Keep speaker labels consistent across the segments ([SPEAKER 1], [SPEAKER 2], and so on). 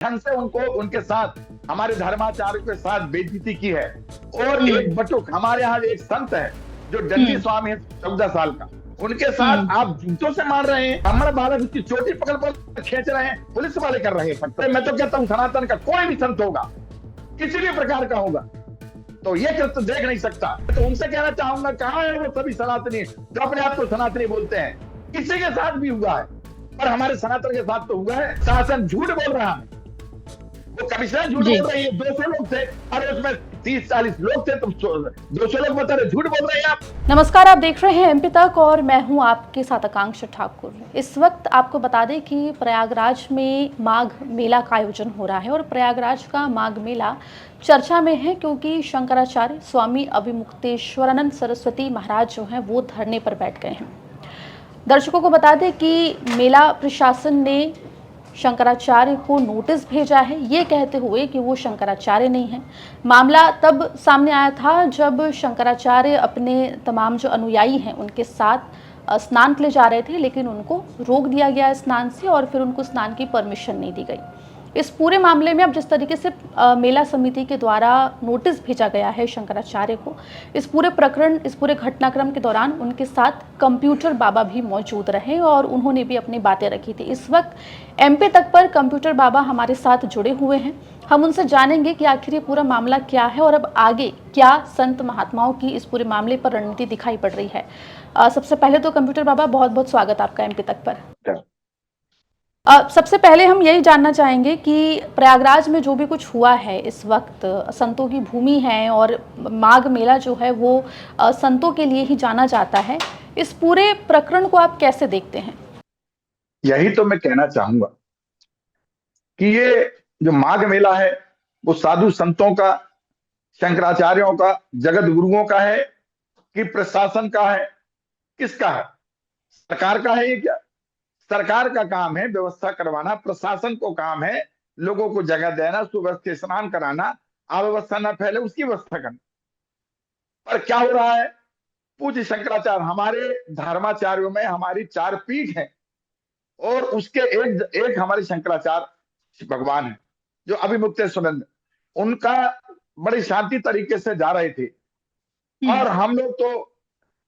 [SPEAKER 1] ढंग से उनको उनके साथ हमारे धर्माचार्य के साथ बेइज्जती की है। और एक बटुक हमारे यहाँ एक संत है जो दंडी स्वामी है 14 साल का, उनके साथ आप जूतों से मार रहे हैं। ब्राह्मण बालक उसकी चोटी पकड़ पर खींच रहे हैं, पुलिस वाले कर रहे हैं। मैं तो कहता हूँ सनातन का कोई भी संत होगा, किसी भी प्रकार का होगा, तो ये कृत्य देख नहीं सकता। तो उनसे कहना चाहूंगा, कहाँ है वो सभी सनातनी जो अपने आप को सनातनी बोलते हैं? किसी के साथ भी हुआ है, पर हमारे सनातन के साथ तो हुआ है। शासन झूठ बोल रहा है, वो कमिश्नर झूठ
[SPEAKER 2] जी।
[SPEAKER 1] बोल रही है। 200 लोग थे, अरे उसमें 30-40 लोग थे, तो 200 लोग बता रहे झूठ बोल रहे हैं आप।
[SPEAKER 2] नमस्कार, आप देख रहे हैं एमपी तक और मैं हूं आपके साथ आकांक्षा ठाकुर। इस वक्त आपको बता दें कि प्रयागराज में माघ मेला का आयोजन हो रहा है और प्रयागराज का माघ मेला चर्चा में है क्योंकि शंकराचार्य स्वामी अभिमुक्तेश्वरानंद सरस्वती महाराज जो हैं वो धरने पर बैठ गए हैं। दर्शकों को बता दें कि मेला प्रशासन ने शंकराचार्य को नोटिस भेजा है, ये कहते हुए कि वो शंकराचार्य नहीं है। मामला तब सामने आया था जब शंकराचार्य अपने तमाम जो अनुयायी हैं उनके साथ स्नान के लिए जा रहे थे, लेकिन उनको रोक दिया गया स्नान से और फिर उनको स्नान की परमिशन नहीं दी गई। इस पूरे मामले में अब जिस तरीके से मेला समिति के द्वारा नोटिस भेजा गया है शंकराचार्य को, इस पूरे प्रकरण, इस पूरे घटनाक्रम के दौरान उनके साथ कंप्यूटर बाबा भी मौजूद रहे और उन्होंने भी अपनी बातें रखी थी। इस वक्त एमपी तक पर कंप्यूटर बाबा हमारे साथ जुड़े हुए हैं। हम उनसे जानेंगे कि आखिर ये पूरा मामला क्या है और अब आगे क्या संत महात्माओं की इस पूरे मामले पर रणनीति दिखाई पड़ रही है। सबसे पहले तो कंप्यूटर बाबा बहुत बहुत स्वागत आपका एमपी तक पर। सबसे पहले हम यही जानना चाहेंगे कि प्रयागराज में जो भी कुछ हुआ है, इस वक्त संतों की भूमि है और माघ मेला जो है वो संतों के लिए ही जाना जाता है। इस पूरे प्रकरण को आप कैसे देखते हैं?
[SPEAKER 1] यही तो मैं कहना चाहूंगा कि ये जो माघ मेला है वो साधु संतों का, शंकराचार्यों का, जगत गुरुओं का है कि प्रशासन का है? किसका है? सरकार का है ये क्या? सरकार का काम है व्यवस्था करवाना, प्रशासन को काम है लोगों को जगह देना, सुबह से स्नान कराना, अव्यवस्था न फैले उसकी व्यवस्था करना। पर क्या हो रहा है? पूज्य शंकराचार्य, हमारे धर्माचार्यों में हमारी 4 पीठ है और उसके एक एक हमारे शंकराचार्य भगवान है जो अभिमुक्तेश्वरानंद, उनका बड़ी शांति तरीके से जा रहे थे। और हम लोग तो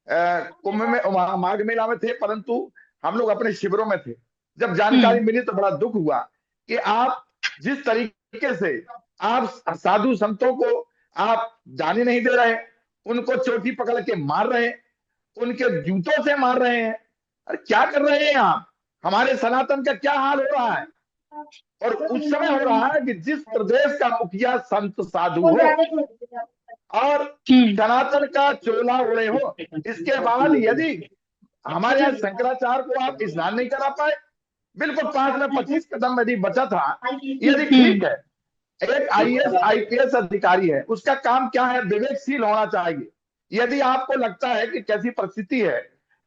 [SPEAKER 1] कुंभ में माघ मेला में थे, परंतु हम लोग अपने शिविरों में थे। जब जानकारी मिली तो बड़ा दुख हुआ कि आप जिस तरीके से आप साधु संतों को आप जाने नहीं दे रहे, उनको चोटी पकड़ के मार रहे हैं, उनके जूतों से मार रहे हैं। अरे क्या कर रहे हैं आप? हमारे सनातन का क्या हाल हो रहा है? और उस समय हो रहा है कि जिस प्रदेश का मुखिया संत साधु हो और सनातन का चोला ओढ़े हो, इसके बाद यदि हमारे यहाँ शंकराचार्य को आप स्नान नहीं करा पाए, बिल्कुल पास में 25 कदम यदि बचा था, यदि ठीक है। एक आईएएस आईपीएस अधिकारी है, उसका काम क्या है? विवेकशील होना चाहिए। यदि आपको लगता है कि कैसी परिस्थिति है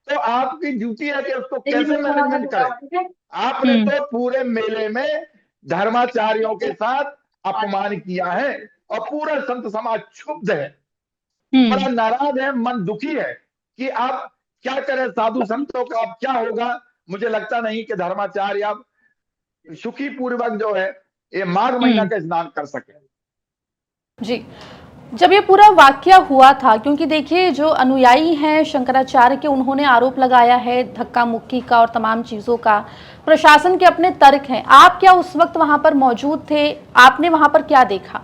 [SPEAKER 1] तो आपकी ड्यूटी है कि उसको कैसे मैनेजमेंट करें। आपने तो पूरे मेले में धर्माचार्यों के साथ अपमान किया है और पूरा संत समाज क्षुब्ध है, बड़ा नाराज है, मन दुखी है कि आप क्या करें। साधु संतों का अब क्या होगा? मुझे लगता नहीं कि धर्माचार्य अब सुखी पूर्वक जो है ये माघ महीना का स्नान कर सके।
[SPEAKER 2] जी, जब ये पूरा वाकया हुआ था, क्योंकि देखिए जो अनुयायी हैं शंकराचार्य के, उन्होंने आरोप लगाया है धक्का मुक्की का और तमाम चीजों का। प्रशासन के अपने तर्क हैं। आप क्या उस वक्त वहां पर मौजूद थे? आपने वहां पर क्या देखा?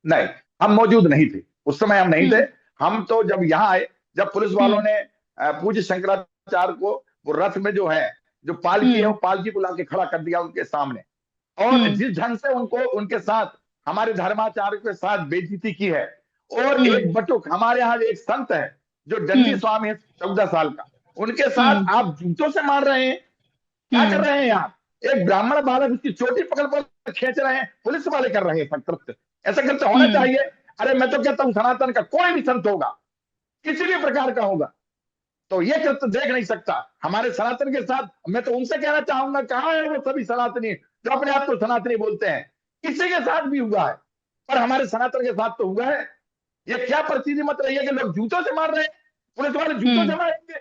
[SPEAKER 1] नहीं, हम मौजूद नहीं थे उस समय, हम नहीं थे। हम तो जब यहाँ आए, जब पुलिस वालों ने पूज्य शंकराचार्य को वो रथ में जो है, जो पालकी है, वो पालकी को लाके खड़ा कर दिया उनके सामने। और जिस ढंग से उनको उनके साथ हमारे धर्माचार्य के साथ बेइज्जती की है। और एक बटुक हमारे यहाँ एक संत है जो दंडी स्वामी है 14 साल का, उनके साथ आप जूतों से मार रहे हैं। क्या कर रहे हैं आप? एक ब्राह्मण बालक उसकी चोटी पकड़ पर खींच रहे हैं, पुलिस वाले कर रहे हैं संतृप्त। ऐसा करते होना चाहिए। अरे मैं तो कहता हूँ सनातन का कोई भी संत होगा, किसी भी प्रकार का होगा, तो ये कृत्य देख नहीं सकता हमारे सनातन के साथ। मैं तो उनसे कहना चाहूंगा, कहाँ है वो सभी सनातनी जो अपने आप को सनातनी बोलते हैं? किसी के साथ भी हुआ है, पर हमारे सनातन के साथ तो हुआ है। ये क्या परिस्थिति मत रही है कि लोग जूतों से मार रहे हैं, पुलिस वाले जूतों से मारेंगे?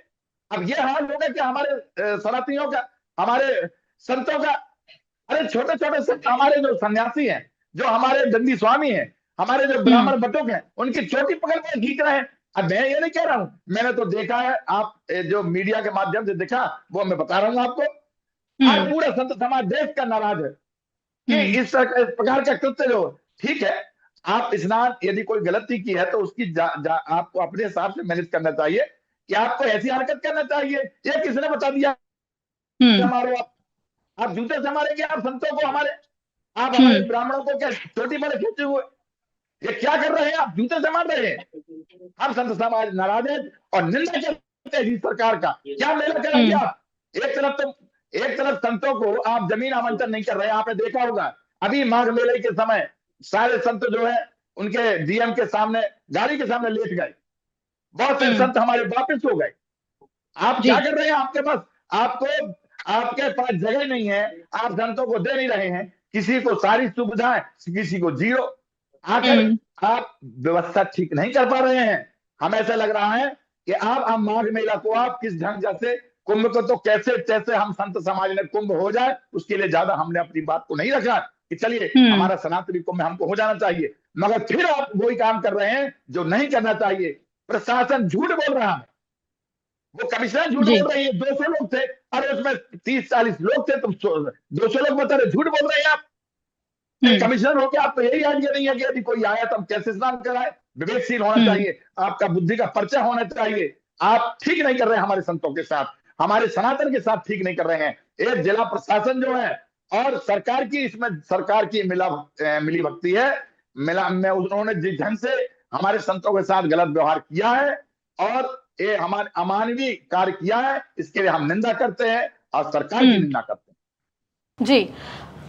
[SPEAKER 1] अब ये हाल होगा कि हमारे सनातनियों का, हमारे संतों का? अरे छोटे छोटे संत, हमारे जो सन्यासी हैं, जो हमारे दंडी स्वामी हैं, हमारे जो ब्राह्मण बटुक हैं, उनकी चोटी पकड़ कर खींच रहे हैं। अब मैं ये नहीं कह रहा हूं, मैंने तो देखा है, आप जो मीडिया के माध्यम से देखा, वो मैं बता रहा हूं आपको। आज पूरा संत समाज देश का नाराज है कि इस प्रकार का कृत्य जो, ठीक है, आप स्नान यदि कोई गलती की है तो उसकी आपको अपने हिसाब से मैनेज करना चाहिए कि आपको ऐसी हरकत करना चाहिए। ये किसने बता दिया मारो आप जूते से मारेंगे आप संतों को हमारे, आप हमारे ब्राह्मणों को क्या चोटी पर खींचे हुए, ये क्या कर रहे हैं, आप जूते से मार रहे हैं। हम संत समाज नाराज है और निंदा करते हैं सरकार का। क्या मेला करेंगे आप? एक तरफ संतों को आप जमीन आवंटन नहीं कर रहे। आपने देखा होगा अभी माघ मेले के समय सारे संत जो है उनके डीएम के सामने, गाड़ी के सामने लेट गए। बहुत से संत हमारे वापस हो गए। आप क्या कर रहे हैं? आपके पास, आपके पास जगह नहीं है, आप संतों को दे नहीं रहे हैं, किसी को सारी सुविधाएं, किसी को जीरो। आखिर आप व्यवस्था ठीक नहीं कर पा रहे हैं। हमें ऐसा लग रहा है कि आप माघ मेला को आप किस ढंग से, कुंभ को तो कैसे कैसे हम संत समाज में कुंभ हो जाए, उसके लिए ज्यादा हमने अपनी बात को नहीं रखा कि चलिए हमारा सनातनी कुंभ हमको हो जाना चाहिए। मगर फिर आप वही काम कर रहे हैं जो नहीं करना चाहिए। प्रशासन झूठ बोल रहा है, वो कमिश्नर झूठ बोल रही है। 200 लोग थे और उसमें 30-40 लोग थे, तुम 200 लोग बता रहे, झूठ बोल रहे हैं आप। कमिश्नर होकर आपको यही आइडिया नहीं है कि यदि कोई आया तो हम कैसे स्नान कराए? विवेकशील होना चाहिए, आपका बुद्धि का पर्चा होना चाहिए। आप ठीक नहीं कर रहे हैं हमारे संतों के साथ, हमारे सनातन के साथ ठीक नहीं कर रहे हैं। एक जिला प्रशासन जो है और सरकार की, इसमें सरकार की मिली भक्ति है, मिला में उन्होंने जिस ढंग से हमारे संतों के साथ गलत व्यवहार किया है और ये हमारे अमानवीय कार्य किया है, इसके लिए हम निंदा करते हैं और सरकार की निंदा करते हैं।
[SPEAKER 2] जी,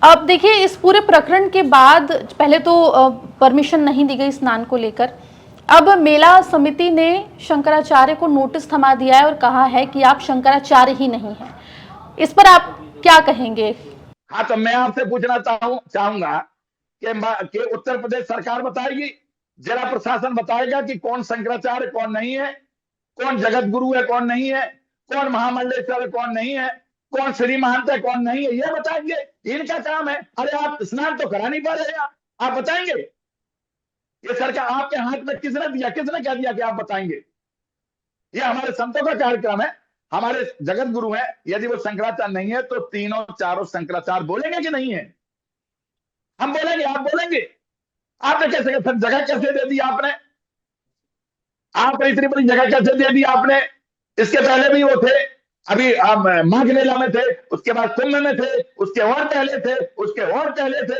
[SPEAKER 2] अब देखिए इस पूरे प्रकरण के बाद पहले तो परमिशन नहीं दी गई स्नान को लेकर, अब मेला समिति ने शंकराचार्य को नोटिस थमा दिया है और कहा है कि आप शंकराचार्य ही नहीं हैं। इस पर आप क्या कहेंगे?
[SPEAKER 1] हाँ, तो मैं आपसे पूछना चाहूंगा कि उत्तर प्रदेश सरकार बताएगी, जिला प्रशासन बताएगा कि कौन शंकराचार्य कौन नहीं है, कौन जगत गुरु है कौन नहीं है, कौन महामंडलेश्वर है कौन नहीं है, कौन श्री महंत है कौन नहीं है, ये बताएंगे। इनका काम है। अरे आप स्नान तो करा नहीं पा रहे हैं, आप बताएंगे? ये सरकार आपके हाथ में किसने दिया, किसने कह दिया कि आप बताएंगे? ये हमारे संतों का कार्यक्रम है, हमारे जगत गुरु है। यदि वो शंकराचार्य नहीं है तो तीनों चारों शंकराचार्य बोलेंगे कि नहीं है? हम बोलेंगे, आप बोलेंगे? आपने कैसे जगह कैसे दे दी आपने? आपने इतनी बड़ी जगह कैसे दे दी आपने? इसके पहले भी वो थे, अभी आप माघ मेला में थे, उसके बाद कुंभ में थे, उसके और पहले थे, उसके और पहले थे,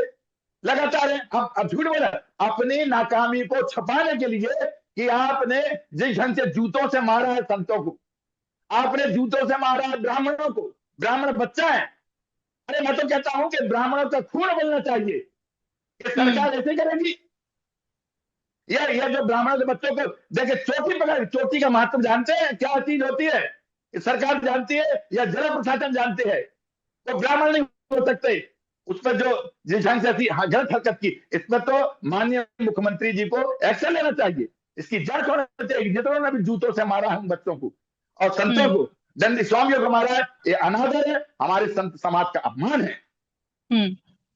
[SPEAKER 1] लगातार है। अब झूठ बोला अपनी नाकामी को छुपाने के लिए कि आपने जिस ढंग से जूतों से मारा है संतों को, आपने जूतों से मारा है ब्राह्मणों को। ब्राह्मण बच्चा है। अरे मैं तो कहता हूं कि ब्राह्मणों का खून बनना चाहिए। ये सरकार ऐसे करेगी? ये जो ब्राह्मणों के बच्चों को देखे चोटी पकड़, चोटी का महत्व जानते हैं क्या चीज होती है? सरकार जानती है या जिला प्रशासन जानते हैं? तो ब्राह्मण नहीं हो सकते। उस पर जो जिस ढंग से गलत हरकत की, इसमें तो माननीय मुख्यमंत्री जी को एक्शन लेना चाहिए, इसकी जांच होना चाहिए। जितनों ने भी जूतों से मारा है उन बच्चों को और संतों को, दंडी स्वामियों को मारा है, ये अनादर है, हमारे संत समाज का अपमान है।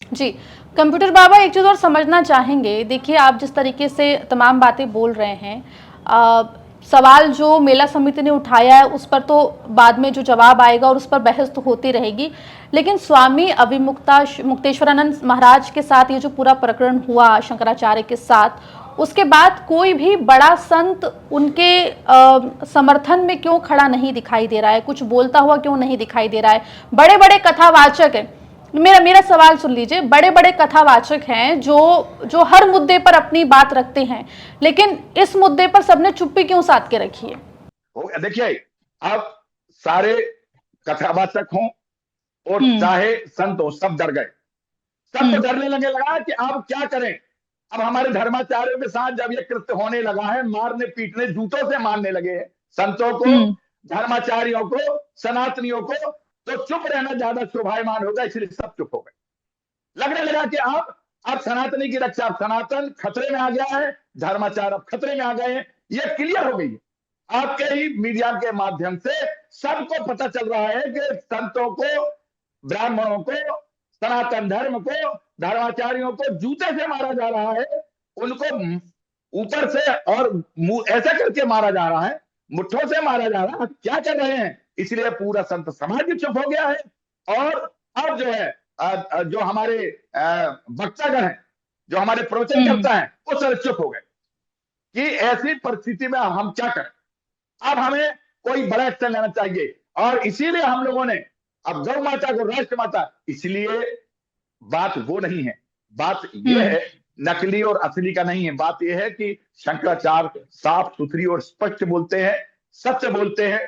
[SPEAKER 2] जी, कंप्यूटर बाबा एक चीज़ और समझना चाहेंगे। देखिए आप जिस तरीके से तमाम बातें बोल रहे हैं, सवाल जो मेला समिति ने उठाया है उस पर तो बाद में जो जवाब आएगा और उस पर बहस तो होती रहेगी, लेकिन स्वामी मुक्तेश्वरानंद महाराज के साथ ये जो पूरा प्रकरण हुआ शंकराचार्य के साथ, उसके बाद कोई भी बड़ा संत उनके समर्थन में क्यों खड़ा नहीं दिखाई दे रहा है, कुछ बोलता हुआ क्यों नहीं दिखाई दे रहा है? बड़े बड़े कथावाचक हैं, मेरा सवाल सुन लीजिए, बड़े बड़े कथावाचक हैं जो हर मुद्दे पर अपनी बात रखते हैं, लेकिन इस मुद्दे पर सबने चुप्पी क्यों साध के रखी है?
[SPEAKER 1] देखिए, अब सारे कथावाचक हों और चाहे संत हो, सब डर गए। सब तो डरने लगा कि अब क्या करें। अब हमारे धर्माचार्यों के साथ जब ये कृत्य होने लगा है, मारने पीटने, जूतों से मारने लगे हैं संतों को, धर्माचार्यों को, सनातनियों को, तो चुप रहना ज्यादा शोभायमान होगा, इसलिए सब चुप हो गए। लगने लगा कि अब सनातनी की रक्षा, सनातन खतरे में आ गया है, धर्माचार्य अब खतरे में आ गए हैं, ये क्लियर हो गई है। आपके ही मीडिया के माध्यम से सबको पता चल रहा है कि संतों को, ब्राह्मणों को, सनातन धर्म को, धर्माचार्यों को जूते से मारा जा रहा है, उनको ऊपर से और ऐसा करके मारा जा रहा है, मुट्ठों से मारा जा रहा है। क्या कर रहे हैं? इसलिए पूरा संत समाज भी चुप हो गया है। और अब जो है जो हमारे वक्तागण हैं, जो हमारे प्रवचन करता है, वो सब चुप हो गए कि ऐसी परिस्थिति में हम क्या करें। अब हमें कोई बड़ा एक्शन लेना चाहिए। और इसीलिए हम लोगों ने अब गौ माता को राष्ट्र माता, इसलिए बात वो नहीं है, बात ये है, नकली और असली का नहीं है। बात ये है कि शंकराचार्य साफ सुथरी और स्पष्ट बोलते हैं, सत्य बोलते हैं।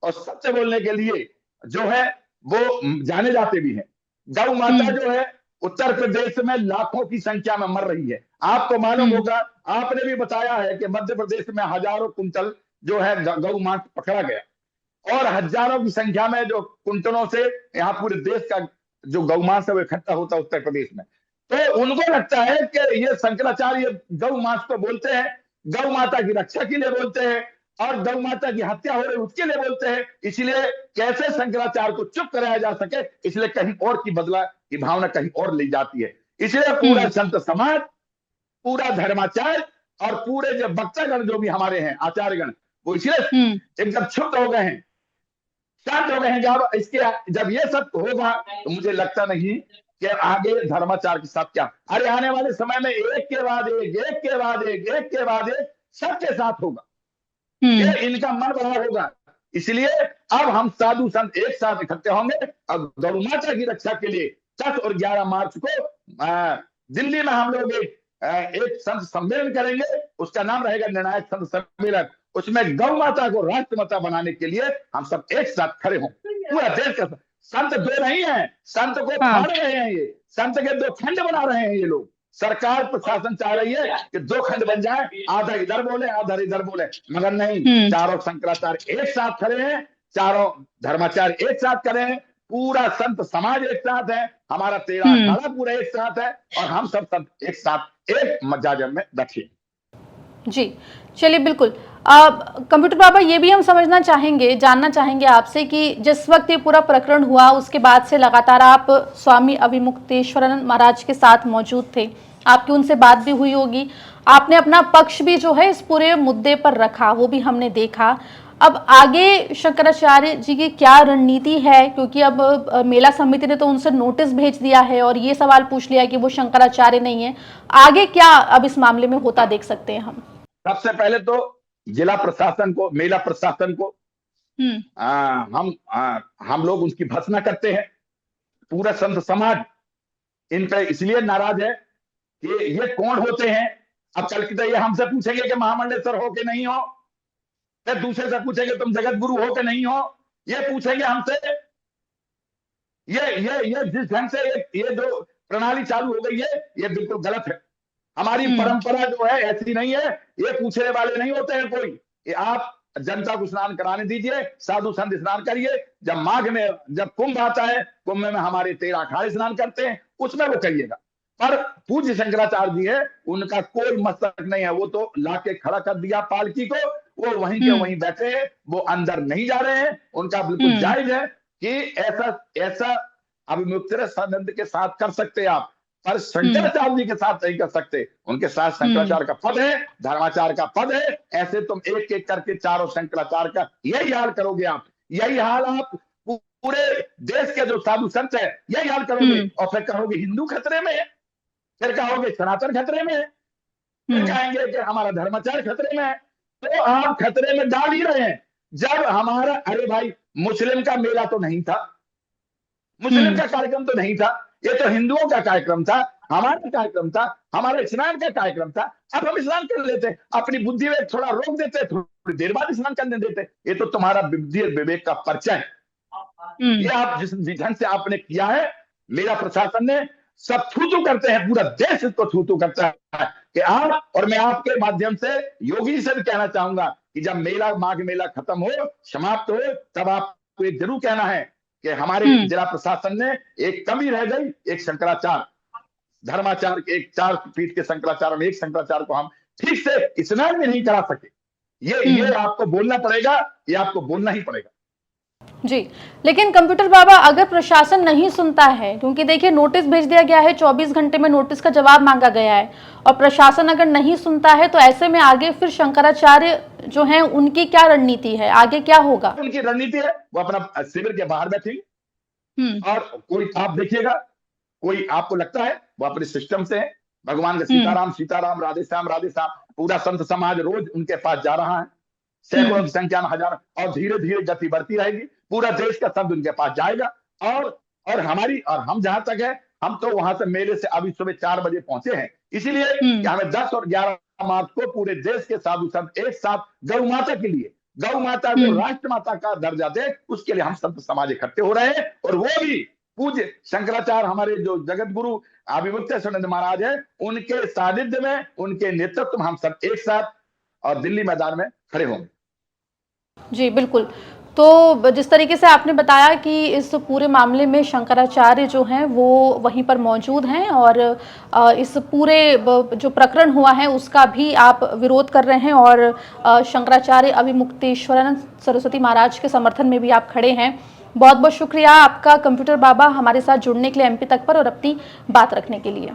[SPEAKER 1] और सत्य बोलने के लिए जो है वो जाने जाते भी हैं। गौ माता जो है उत्तर प्रदेश में लाखों की संख्या में मर रही है। आपको मालूम होगा, आपने भी बताया है कि मध्य प्रदेश में हजारों कुंटल जो है गौ मांस पकड़ा गया, और हजारों की संख्या में जो कुंटलों से यहाँ पूरे देश का जो गौमांस है वो इकट्ठा होता है उत्तर प्रदेश में। तो उनको लगता है कि ये शंकराचार्य गौ मांस को बोलते हैं, गौ माता की रक्षा के लिए बोलते हैं, और गौ माता की हत्या हो रही उसके लिए बोलते हैं। इसलिए कैसे शंकराचार्य को चुप कराया जा सके, इसलिए कहीं और की बदला की भावना कहीं और ले जाती है। इसलिए पूरा संत समाज, पूरा धर्माचार्य और पूरे जो वक्तागण जो भी हमारे हैं आचार्यगण, वो इसलिए एकदम क्षुब्ध हो गए हैं, शांत हो गए हैं। जब ये सब होगा तो मुझे लगता नहीं कि आगे धर्माचार के साथ क्या, अरे आने वाले समय में एक के बाद एक, एक के बाद एक, एक के बाद एक सबके साथ होगा। ये इनका मन बड़ा होगा। इसलिए अब हम साधु संत एक साथ इकट्ठे होंगे और गौ माता की रक्षा के लिए 10 और 11 मार्च को दिल्ली में हम लोग एक संत सम्मेलन करेंगे। उसका नाम रहेगा निर्णायक संत सम्मेलन। उसमें गौ माता को राष्ट्रमाता बनाने के लिए हम सब एक साथ खड़े हों। पूरा देश का संत दो नहीं है, संत को फाड़ रहे हैं ये, संत के 2 खंड बना रहे हैं ये लोग। सरकार प्रशासन चाह रही है कि 2 खंड बन जाए, आधा इधर बोले आधा इधर बोले, मगर नहीं, चारों शंकराचार्य एक साथ खड़े हैं, चारों धर्माचार्य एक साथ खड़े हैं, पूरा संत समाज एक साथ है, हमारा 13 अखाड़ा पूरा एक साथ है, और हम सब संत एक साथ एक मजाजम में बैठे।
[SPEAKER 2] जी चलिए, बिल्कुल। कंप्यूटर बाबा, ये भी हम समझना चाहेंगे, जानना चाहेंगे आपसे कि जिस वक्त ये पूरा प्रकरण हुआ उसके बाद से लगातार आप स्वामी अभिमुक्तेश्वरन महाराज के साथ मौजूद थे, आपकी उनसे बात भी हुई होगी, आपने अपना पक्ष भी जो है इस पूरे मुद्दे पर रखा, वो भी हमने देखा। अब आगे शंकराचार्य जी की क्या रणनीति है, क्योंकि अब मेला समिति ने तो उनसे नोटिस भेज दिया है और ये सवाल पूछ लिया कि वो शंकराचार्य नहीं है, आगे क्या अब इस मामले में होता देख सकते हैं हम?
[SPEAKER 1] सबसे पहले तो जिला प्रशासन को, मेला प्रशासन को हम लोग उसकी भर्त्सना करते हैं। पूरा संत समाज इन पे इसलिए नाराज है कि ये कौन होते हैं। अब कल की तो ये हमसे पूछेंगे कि महामंडलेश्वर हो के नहीं हो, फिर दूसरे से पूछेंगे तुम जगत गुरु हो के नहीं हो, ये पूछेंगे हमसे। ये जिस ढंग से ये जो प्रणाली चालू हो गई है, ये बिल्कुल गलत है। हमारी परंपरा जो है ऐसी नहीं है, ये पूछने वाले नहीं होते हैं कोई। ये आप जनता को स्नान कराने दीजिए, साधु संत स्नान करिए। जब माघ में जब कुंभ आता है, कुंभ में हमारे 13 अखाड़े स्नान करते हैं, उसमें वो करिएगा। पर पूज्य शंकराचार्य जी है, उनका कोई मस्तक नहीं है, वो तो लाके खड़ा कर दिया पालकी को, वो वहीं के वहीं बैठे हैं, वो अंदर नहीं जा रहे हैं। उनका बिल्कुल जायज है कि ऐसा अभिमुक्तेश्वरानंद के साथ कर सकते आप, पर शंकराचार्य जी के साथ नहीं कर सकते। उनके साथ शंकराचार्य का पद है, धर्माचार्य का पद है। ऐसे तुम एक एक करके चारों शंकराचार्य का यही हाल करोगे आप, यही हाल आप पूरे देश के जो साधु संत है यही हाल करोगे। और फिर कहोगे हिंदू खतरे में है, फिर कहोगे सनातन खतरे में है, फिर कहेंगे कि हमारा धर्माचार्य खतरे में है। तो आप खतरे में डाल ही रहे हैं। जब हमारा, अरे भाई मुस्लिम का मेला तो नहीं था, मुस्लिम का कार्यक्रम तो नहीं था, ये तो हिंदुओं का कार्यक्रम था, हमारा कार्यक्रम था, हमारा स्नान का कार्यक्रम था। अब हम स्नान कर लेते, अपनी बुद्धि में थोड़ा रोक देते, थोड़ी देर बाद स्नान करने देते। ये तो तुम्हारा बुद्धि और विवेक का परिचय है। ये आप जिस ढंग से आपने किया है, मेरा प्रशासन ने, सब थू करते हैं, पूरा देश इसको थू करता है कि आप, और मैं आपके माध्यम से योगी से भी कहना चाहूंगा कि जब मेला, माघ मेला खत्म हो, समाप्त हो, तब आपको एक जरूर कहना है कि हमारे जिला प्रशासन ने एक कमी रह गई, एक शंकराचार्य, धर्माचार्य के, एक 4 फीट के शंकराचार्य में एक शंकराचार्य को हम ठीक से स्नान भी नहीं करा सके। ये आपको बोलना पड़ेगा, ये आपको बोलना ही पड़ेगा।
[SPEAKER 2] जी, लेकिन कंप्यूटर बाबा अगर प्रशासन नहीं सुनता है, क्योंकि देखिए नोटिस भेज दिया गया है, 24 घंटे में नोटिस का जवाब मांगा गया है और प्रशासन अगर नहीं सुनता है तो ऐसे में आगे फिर शंकराचार्य जो हैं उनकी क्या रणनीति है, आगे क्या होगा?
[SPEAKER 1] उनकी रणनीति है वो अपना शिविर के बाहर बैठेंगे
[SPEAKER 2] हम्म।
[SPEAKER 1] और कोई आप देखिएगा, कोई आपको लगता है वो अपने सिस्टम से है, भगवान का
[SPEAKER 2] हम्म।
[SPEAKER 1] सीताराम सीताराम राधे श्याम पूरा संत समाज रोज उनके पास जा रहा है, सैकड़ों
[SPEAKER 2] हम्म।
[SPEAKER 1] की संख्या में हजार, और धीरे धीरे गति बढ़ती रहेगी, पूरा देश का शब्द उनके पास जाएगा। और हम जहां तक है, हम तो वहां से मेले से अभी सुबह 4 बजे पहुंचे हैं, इसीलिए कि
[SPEAKER 2] हम्म।
[SPEAKER 1] हमें 10 और 11 मार्च को पूरे देश के साधु संत एक साथ गौ माता के लिए, गौ माता को
[SPEAKER 2] हम्म।
[SPEAKER 1] राष्ट्र माता का दर्जा दे, उसके लिए हम संत समाज इकट्ठे हो रहे हैं। और वो भी पूज्य शंकराचार्य हमारे जो जगत गुरु अभिमुक्तानंद महाराज है, उनके सानिध्य में, उनके नेतृत्व में हम सब एक साथ और दिल्ली मैदान में खड़े होंगे।
[SPEAKER 2] जी बिल्कुल। तो जिस तरीके से आपने बताया कि इस पूरे मामले में शंकराचार्य जो हैं वो वहीं पर मौजूद हैं और इस पूरे जो प्रकरण हुआ है उसका भी आप विरोध कर रहे हैं और शंकराचार्य अभिमुक्तेश्वरानंद सरस्वती महाराज के समर्थन में भी आप खड़े हैं। बहुत बहुत शुक्रिया आपका कंप्यूटर बाबा हमारे साथ जुड़ने के लिए एमपी तक पर और अपनी बात रखने के लिए।